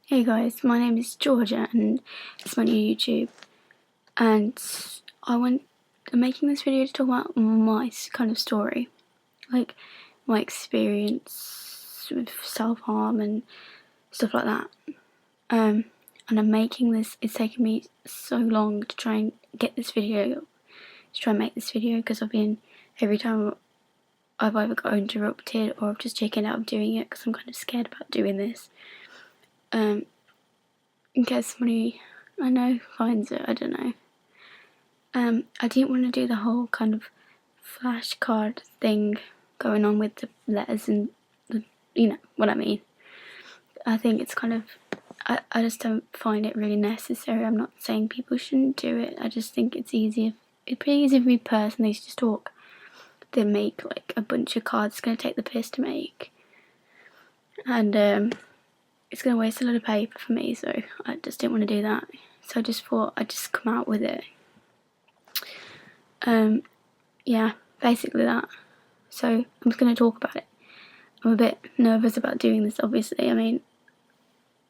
Hey guys, my name is Georgia and it's my new YouTube, and I'm making this video to talk about my kind of story, like my experience with self-harm and stuff like that. And I'm making this, it's taken me so long to try and get this video, to try and make this video, because every time I've either got interrupted or I've just chickened out of doing it because I'm kind of scared about doing this. In case somebody I know finds it, I don't know. I didn't want to do the whole kind of flashcard thing going on with the letters and you know what I mean. I think it's kind of, I just don't find it really necessary. I'm not saying people shouldn't do it. I just think it's pretty easy for me personally to just talk than make like a bunch of cards. It's going to take the piss to make, and it's going to waste a lot of paper for me, so I just didn't want to do that. So I just thought I'd just come out with it. Yeah, basically that. So I'm just going to talk about it. I'm a bit nervous about doing this, obviously. I mean,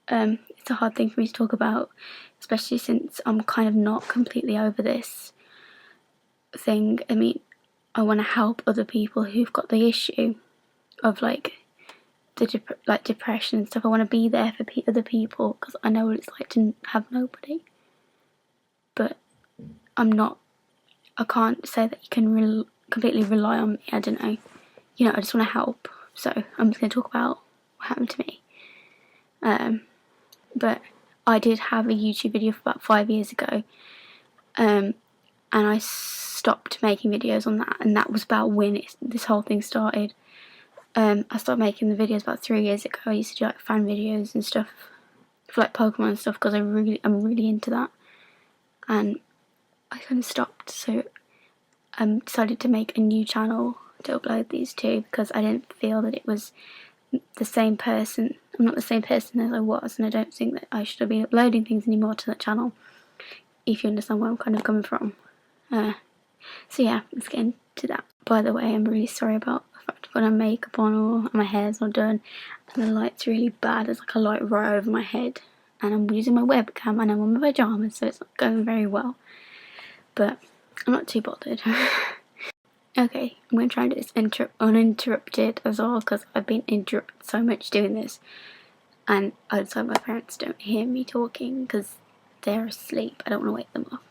it's a hard thing for me to talk about, especially since I'm kind of not completely over this thing. I mean, I want to help other people who've got the issue of like depression and stuff. I want to be there for other people because I know what it's like to have nobody. But I can't say that you can completely rely on me. I don't know. You know, I just want to help. So I'm just going to talk about what happened to me. But I did have a YouTube video for about 5 years ago. And I stopped making videos on that. And that was about when this whole thing started. I started making the videos about 3 years ago. I used to do like fan videos and stuff for like Pokemon and stuff because I'm really into that. And I kind of stopped, so I decided to make a new channel to upload these two because I didn't feel that it was the same person. I'm not the same person as I was, and I don't think that I should be uploading things anymore to that channel, if you understand where I'm kind of coming from. So yeah, let's get into that. By the way, I'm really sorry about the fact I've got no makeup on or my hair's not done and the light's really bad. There's like a light right over my head and I'm using my webcam and I'm on my pyjamas, so it's not going very well. But I'm not too bothered. Okay, I'm going to try and do this uninterrupted as well because I've been interrupted so much doing this, and I just hope my parents don't hear me talking because they're asleep. I don't want to wake them up.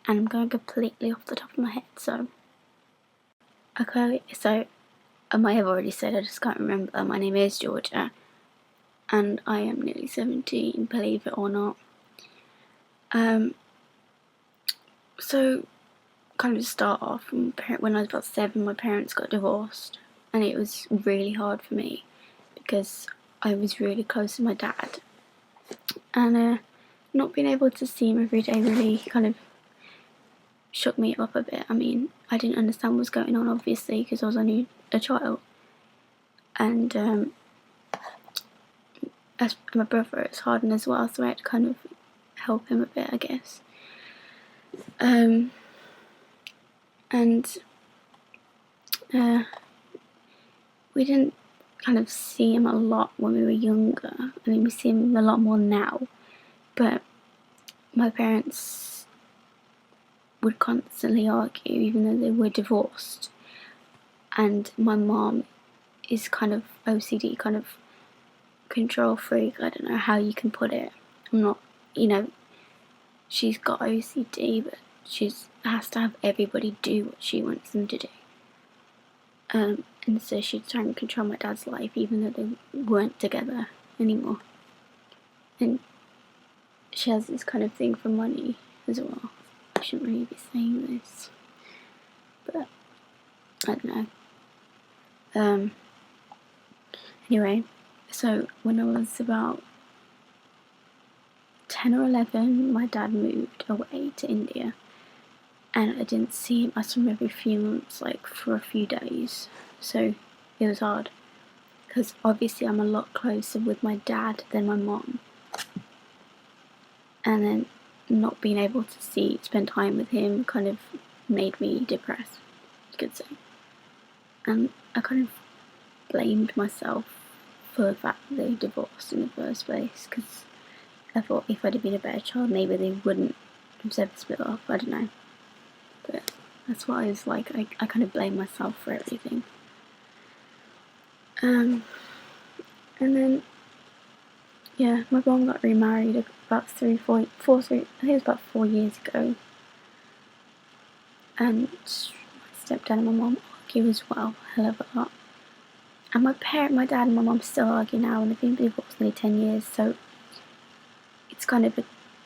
And I'm going completely off the top of my head, so... Okay, so I might have already said, I just can't remember. My name is Georgia, and I am nearly 17, believe it or not. So, kind of start off, when I was about 7, my parents got divorced, and it was really hard for me because I was really close to my dad, and not being able to see him every day really kind of shook me up a bit. I mean, I didn't understand what was going on, obviously, because I was only a child, and as my brother, it's hardened as well, so I had to kind of help him a bit, I guess. We didn't kind of see him a lot when we were younger. I mean, we see him a lot more now, but my parents would constantly argue even though they were divorced, and my mom is kind of OCD, kind of control freak. I don't know how you can put it. I'm not, you know, she's got OCD, but she has to have everybody do what she wants them to do. And so she'd try and control my dad's life even though they weren't together anymore. And she has this kind of thing for money as well. I shouldn't really be saying this, but I don't know. Anyway, so when I was about 10 or 11, my dad moved away to India, and I didn't see him. I saw him every few months, like for a few days, so it was hard because obviously I'm a lot closer with my dad than my mom, and then not being able to spend time with him kind of made me depressed, you could say. And I kind of blamed myself for the fact that they divorced in the first place, because I thought if I'd have been a better child, maybe they wouldn't have ever split off. I don't know, but that's what I was like. I kind of blame myself for everything. And then, yeah, my mum got remarried about 3, 4, I think it was about 4 years ago. And my stepdad and my mum argue as well, a hell of a lot. And my dad and my mum still argue now, and they've been divorced nearly 10 years, so it's kind of a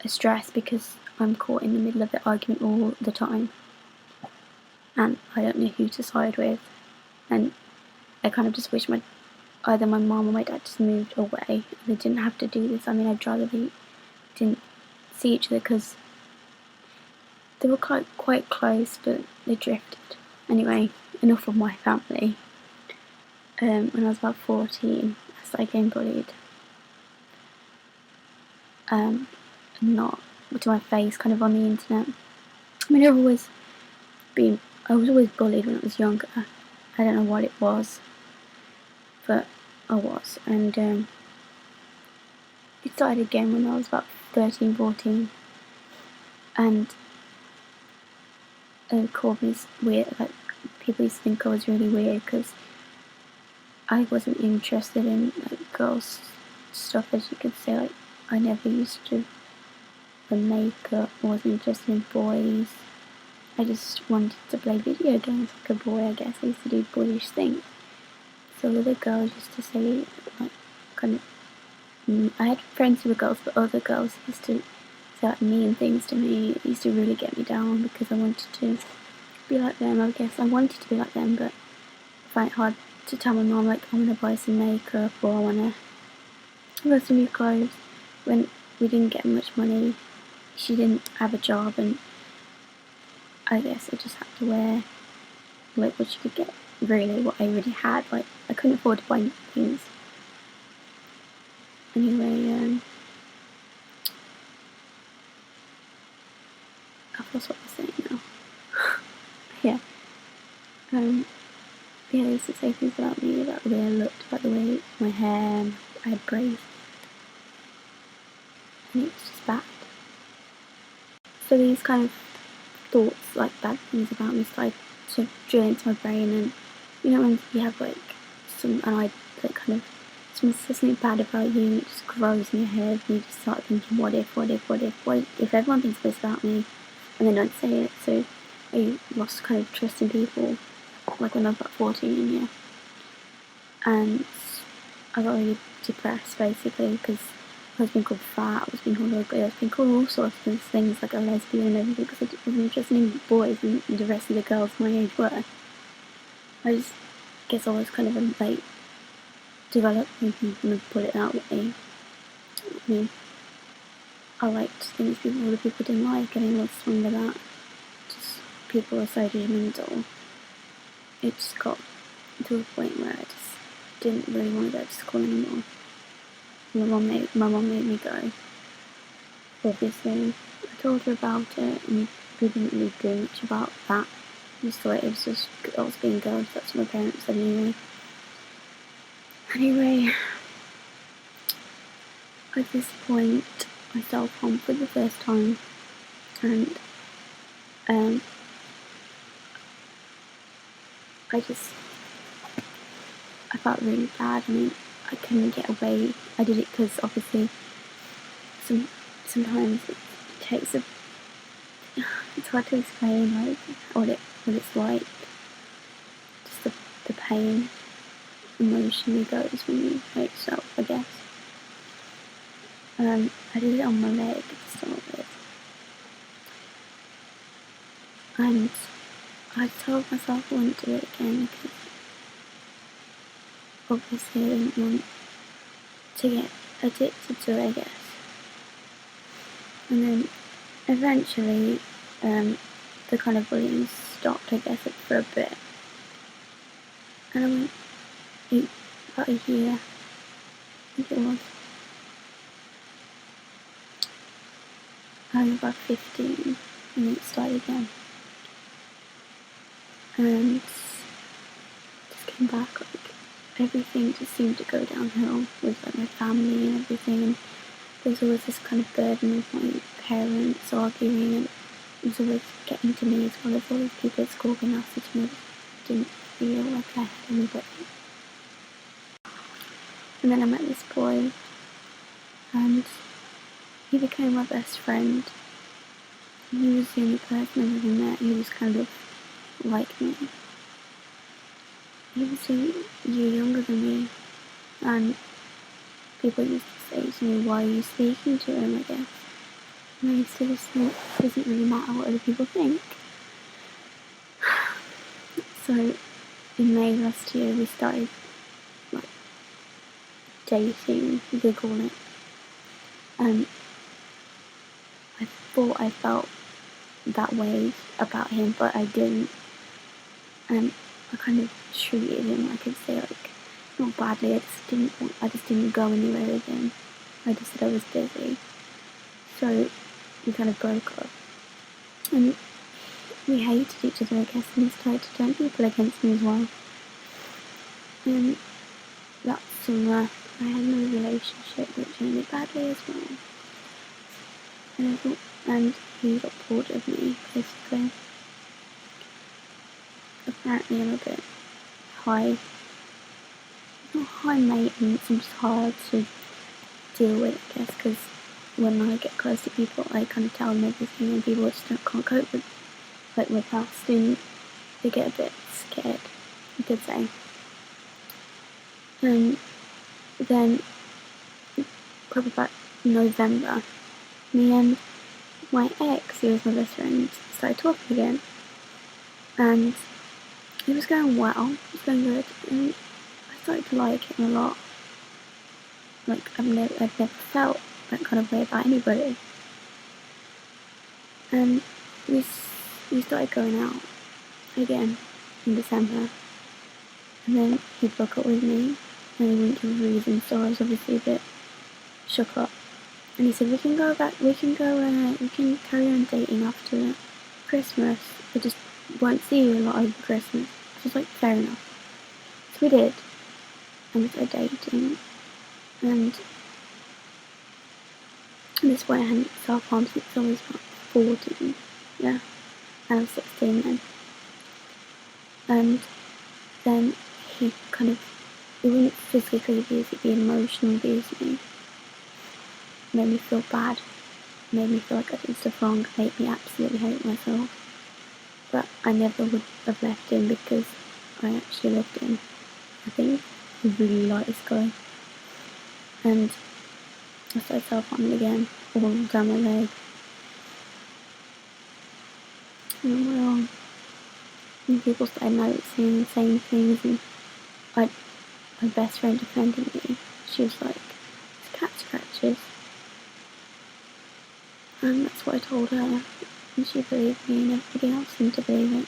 stress because I'm caught in the middle of the argument all the time. And I don't know who to side with. And I kind of just wish either my mum or my dad just moved away and they didn't have to do this. I mean, I'd rather they didn't see each other because they were quite close, but they drifted. Anyway, enough of my family. When I was about 14, I started getting bullied. Not to my face, kind of on the internet. I mean, I was always bullied when I was younger. I don't know what it was, but I was. And it started again when I was about 13, 14. And called me weird. Like, people used to think I was really weird because I wasn't interested in like girls stuff, as you could say. Like, I never used to wear makeup. I wasn't interested in boys. I just wanted to play video games like a boy, I guess. I used to do boyish things. So other girls used to say, like, kind of, I had friends who were girls, but other girls used to say like mean things to me. It used to really get me down because I wanted to be like them. I guess I wanted to be like them, but I find it hard to tell my mum, like, I want to buy some makeup or I want to buy some new clothes. When we didn't get much money, she didn't have a job, and I guess I just had to wear like what she could get, really, what I already had. Like, I couldn't afford to buy new things. Anyway, I've lost what I was saying now. Yeah. Yeah, they used to say things about me, about the way I looked, about the way my hair, I had braids. And it was just bad. So these kind of thoughts, like bad things about me, started to drill into my brain. And you know, when you have like like kind of something bad about you, and it just grows in your head, and you just start thinking, what if everyone thinks this about me, and they don't say it. So I lost kind of trust in people, like when I was about 14, yeah. And I got really depressed, basically, because I was being called fat, I was being called ugly, I was being called all sorts of things, like a lesbian and everything, because I wasn't interested in boys, and the rest of the girls my age were. I just guess I was kind of a late developed, if you want to put it that way. I mean, I liked things other people didn't like, and I lost under that. Just people were so judgmental. It just got to a point where I just didn't really want to go to school anymore. My mum made me go. Obviously, I told her about it, and we didn't really do much about that. I just thought it was just girls being girls. That's what my parents said anyway. Anyway, at this point, I self-harmed for the first time, and I felt really bad. I mean, I couldn't get away. I did it because obviously sometimes it takes it's hard to explain, like, what it's like. Just the pain emotionally goes when you hurt yourself, I guess. I did it on my leg to start with. And I told myself I wouldn't do it again because obviously I didn't want to get addicted to it, I guess. And then eventually the kind of bullying stopped, I guess, for a bit. And I went about a year, I think it was. I was about 15 and then it started again. And just came back like everything just seemed to go downhill with like my family and everything, and there was always this kind of burden of my parents arguing, and it was always getting to me, as well as all these people at school being nasty to me. I didn't feel like I had anybody. And then I met this boy, and he became my best friend. He was the only person I've ever met who was kind of like me. He was a year younger than me, and people used to say to me, "Why are you speaking to him?" I guess. And I used to just think, it doesn't really matter what other people think. So in May last year, we started like dating, you could call it. And I thought I felt that way about him, but I didn't. And I kind of treated him, I could say, like, not badly. I just didn't go anywhere with him. I just said I was busy. So we kind of broke up, and we hated each other, I guess, and he started to turn people against me as well. And that summer, I had another relationship which ended badly as well. And he got bored of me, basically. Apparently I'm a bit not high maintenance, I'm just hard to deal with, I guess, because when I get close to people, I kind of tell them everything, and people just can't cope with like my past, and they get a bit scared, you could say. And then, probably about November, me and my ex, who was my best friend, started talking again, and it was going well, it was going good, and I started to like him a lot. Like, I'd never felt that kind of way about anybody. And we started going out again in December. And then he broke up with me, and he wouldn't give a reason, so I was obviously a bit shook up. And he said, we can carry on dating after Christmas. I just won't see you a lot over Christmas. I was like, fair enough. So we did. And we started dating. And this boy I hadn't self-harmed since I was about 14. Yeah. I was 16 then. And then he kind of, it wouldn't physically abuse, it'd be emotional abuse me. Made me feel bad. Made me feel like I did stuff wrong. Made me absolutely hate myself. But I never would have left him because I actually loved him. I think I really liked this guy. And I started self-harming again, all down my leg. And on my arm. And people started noticing, saying things, and my best friend defended me. She was like, it's cat scratches. And that's what I told her. And she believed me, and everybody else seemed to believe it.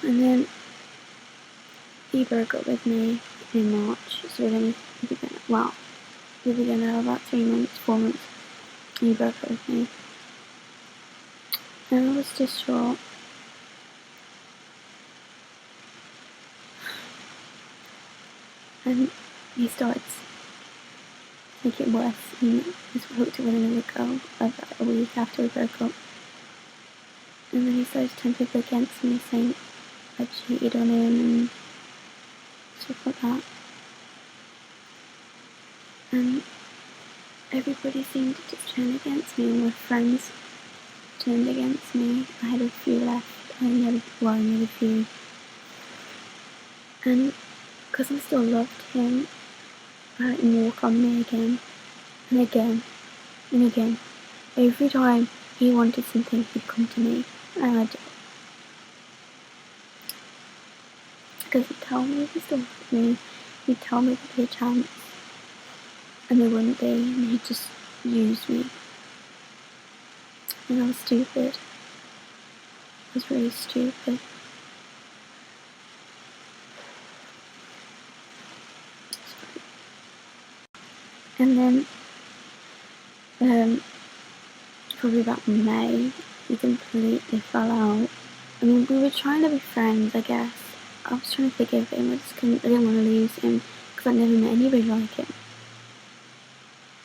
And then he broke up with me in March, so we began about 3 months, 4 months, and he broke up with me. And I was distraught. And he started to make it worse. He was hooked up with another girl about a week after we broke up. And then he started to turn people against me, saying I cheated on him and stuff like that. And everybody seemed to just turn against me, and my friends turned against me. I had a few left. I only had a few. And because I still loved him, I let him walk on me again, and again, and again. Every time he wanted something, he'd come to me, and I'd because he'd tell me he still loved me, he'd tell me there'd be a chance, and there wouldn't be, and he'd just use me. And I was stupid. I was really stupid. And then, probably about May, we completely fell out. I mean, we were trying to be friends, I guess. I was trying to forgive him. I didn't want to lose him because I never met anybody like him.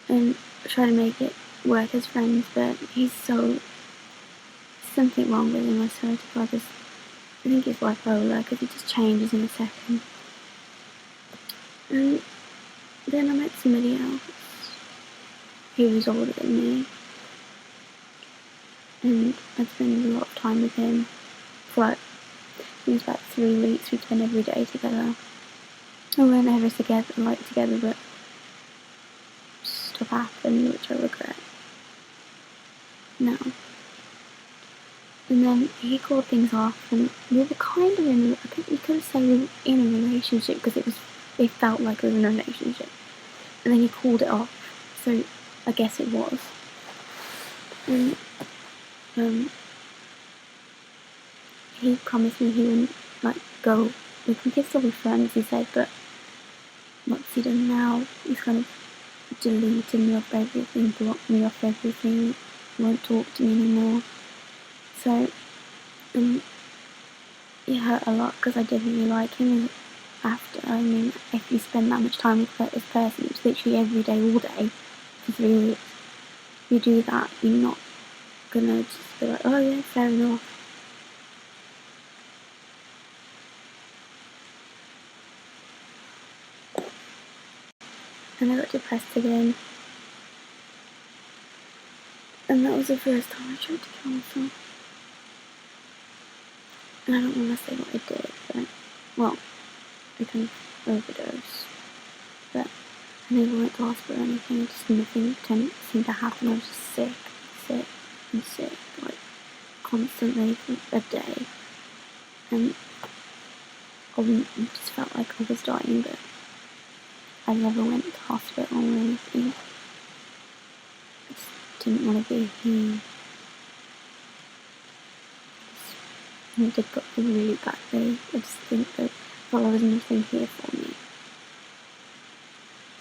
And I tried to make it work as friends, but something wrong with him, I swear to God. I think he's bipolar because he just changes in a second. And then I met somebody else who was older than me, and I'd spend a lot of time with him for I think it was about 3 weeks. We'd spend every day together. We weren't ever together, but stuff happened which I regret now. And then he called things off, and we were kind of I think you could say we were in a relationship because it felt like we were in a relationship. And then he called it off, so I guess it was. And he promised me he wouldn't go. We could still be friends, he said, but what's he done now? He's kind of deleted me off everything, blocked me off everything, won't talk to me anymore. So, it hurt a lot because I did really like him. If you spend that much time with this person, it's literally every day, all day, for 3 weeks. If you do that, you're not gonna just be like, oh yeah, fair enough. And I got depressed again. And that was the first time I tried to kill myself. And I don't want to say what I did, but, well, I kind of overdosed. But I never went to hospital or anything, just nothing seemed to happen. I was just sick, constantly for a day. And I just felt like I was dying, but I never went to hospital or anything. I just didn't want to be here. I did got a really bad day. I just think that there was nothing here for me.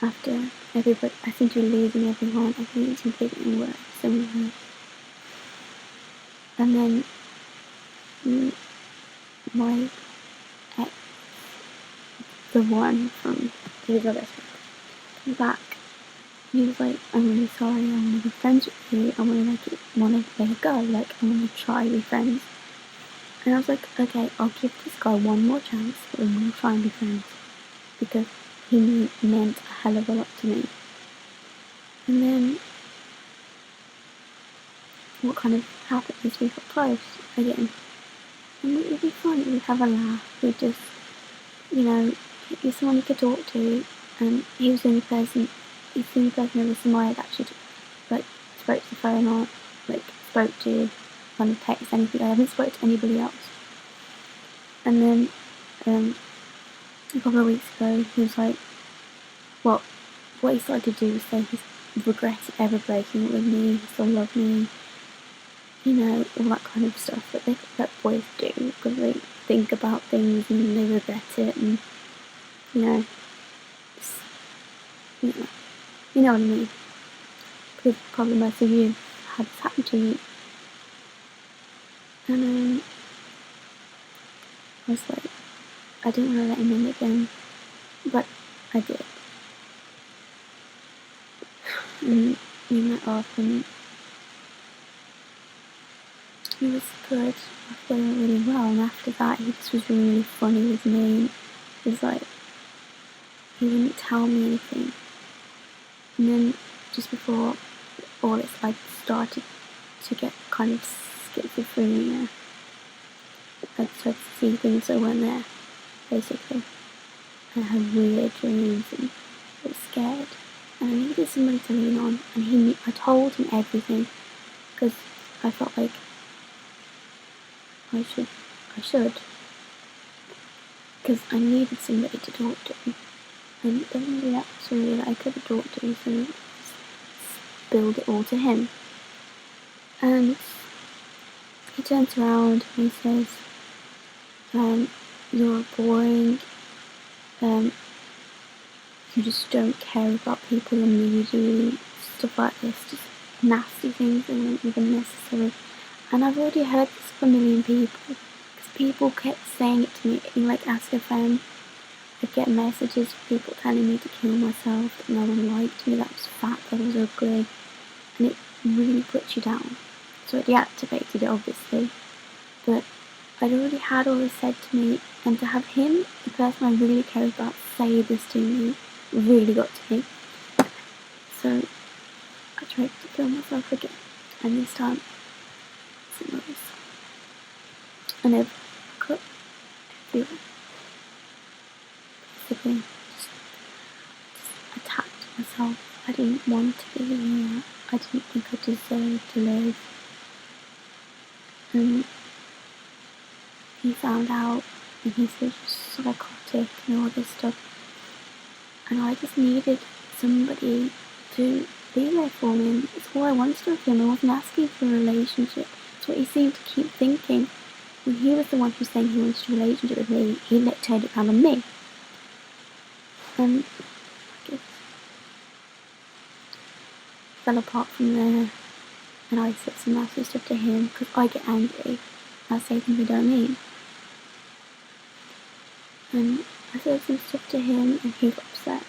After everybody, I seem to be losing everyone. Everything's completely worse somewhere. And then my ex, the one from he was my best friend, came back. He was like, I'm really sorry. I want to be friends with you. I want to let it go. I want to try to be friends. And I was like, okay, I'll give this guy one more chance, and we'll try and be friends. Because he meant a hell of a lot to me. And then, what kind of happened is we got close again. And it would be fun, we'd have a laugh, we'd just, he's someone you could talk to, and he was the only person ever Samaya that actually, spoke to the phone or, spoke to, on text, anything. I haven't spoke to anybody else. And then, a couple of weeks ago, he was like, what he started to do was say he regretted ever breaking up with me, he still loved me, all that kind of stuff that boys do, because they think about things and they regret it, and, you know what I mean, because probably most of you had this happen to you. And I was like, I didn't want to let him in again, but I did. And we met up, and he was good. I thought it went really well, and after that, he just was really funny with me. It was like, he wouldn't tell me anything. And then, just before all this, I started to get kind of schizophrenia. I started to see things that weren't there, basically. I had weird dreams, and I was scared. And I needed somebody to lean on, and I told him everything, because I felt like I should, because I needed somebody to talk to, and there was nobody else really that I could have talked to, so I just spilled it all to him. And he turns around and he says, you're boring, you just don't care about people the way you do, stuff like this, just nasty things that weren't even necessary. And I've already heard this from a million people, because people kept saying it to me, in like Ask a Friend. I'd get messages from people telling me to kill myself, that no one liked me, that I was fat, that I was ugly, and it really puts you down. So I deactivated it, obviously, but I'd already had all this said to me, and to have him, the person I really cared about, say this to me, really got to me. So I tried to kill myself again, and this time it's worse. And I've cut everywhere. Basically, just attacked myself. I didn't want to be here. I didn't think I deserved to live. And he found out, and he said you're psychotic and all this stuff. And I just needed somebody to be there for me. It's all I wanted of him. I wasn't asking for a relationship. It's what he seemed to keep thinking. When he was the one who was saying he wanted a relationship with me, he turned it around on me. And I guess fell apart from there. And I said some nasty stuff to him because I get angry. I say things I don't mean. And I said some stuff to him and he got upset.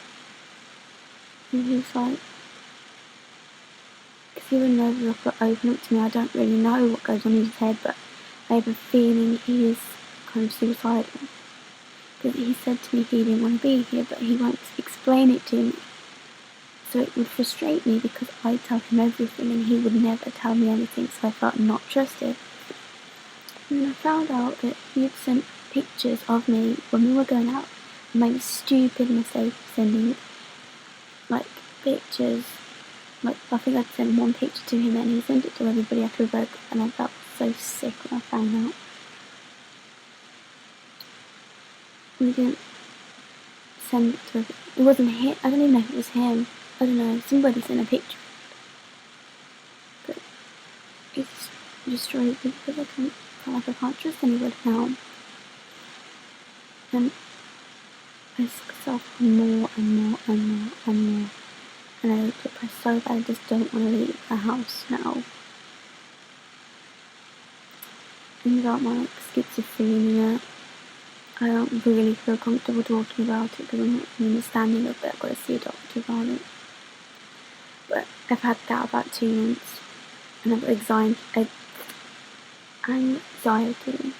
And he was like, because he would never open up to me. I don't really know what goes on in his head, but I have a feeling he is kind of suicidal. Because he said to me he didn't want to be here, but he won't explain it to me. So it would frustrate me because I tell him everything and he would never tell me anything, so I felt not trusted. And then I found out that he had sent pictures of me when we were going out. I made a stupid mistake of sending like pictures. Like I think I'd sent one picture to him and he sent it to everybody after we broke up, and I felt so sick when I found out. We didn't send it to everybody. It wasn't him. I don't even know if it was him. I don't know. Somebody sent a picture. But it's destroyed me because I feel like I can't trust anybody now. And I self more and more and more and more. And I get depressed so bad I just don't want to leave the house now. And about my schizophrenia, I don't really feel comfortable talking about it because I'm not understanding of it. I've got to see a doctor about it. But I've had that about 2 months, and I've got anxiety.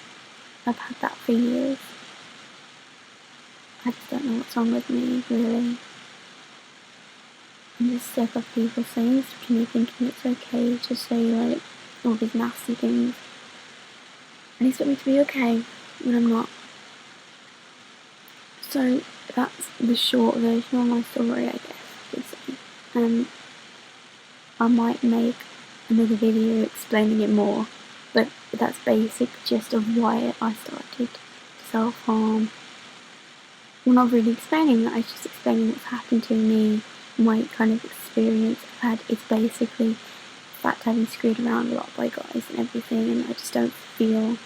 I've had that for years. I just don't know what's wrong with me, really. I'm just sick of people saying stuff to me, thinking it's okay to say like all these nasty things. And expect me to be okay when I'm not. So that's the short version of my story, I guess you could say. I might make another video explaining it more, but that's basic gist of why I started self-harm. Well, not really explaining that, I was just explaining what's happened to me, my kind of experience I've had. It's basically the fact I've been screwed around a lot by guys and everything, and I just don't feel.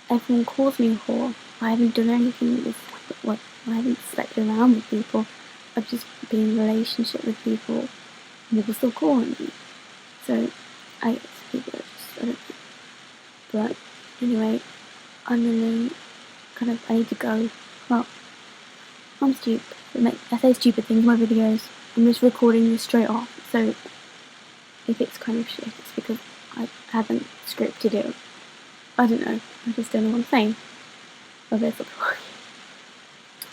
Everyone calls me a whore. I haven't done anything with what. I haven't slept around with people. I've just been in a relationship with people, and people still calling me. So I guess people are just, I don't know. But anyway, I'm gonna I need to go. Well, I'm stupid. I say stupid things in my videos. I'm just recording this straight off. So if it's kind of shit, it's because I haven't scripted it. I don't know. I just don't know what I'm saying. Well, there's a point.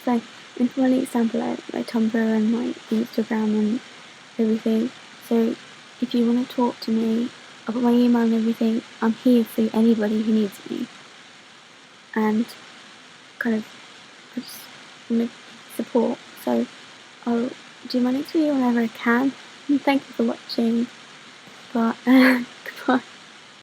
So, and for my links down below, my Tumblr and my Instagram and everything. So, if you want to talk to me, I've got my email and everything. I'm here for anybody who needs me. And I just want support. So, I'll do my next video whenever I can. And thank you for watching. But, goodbye.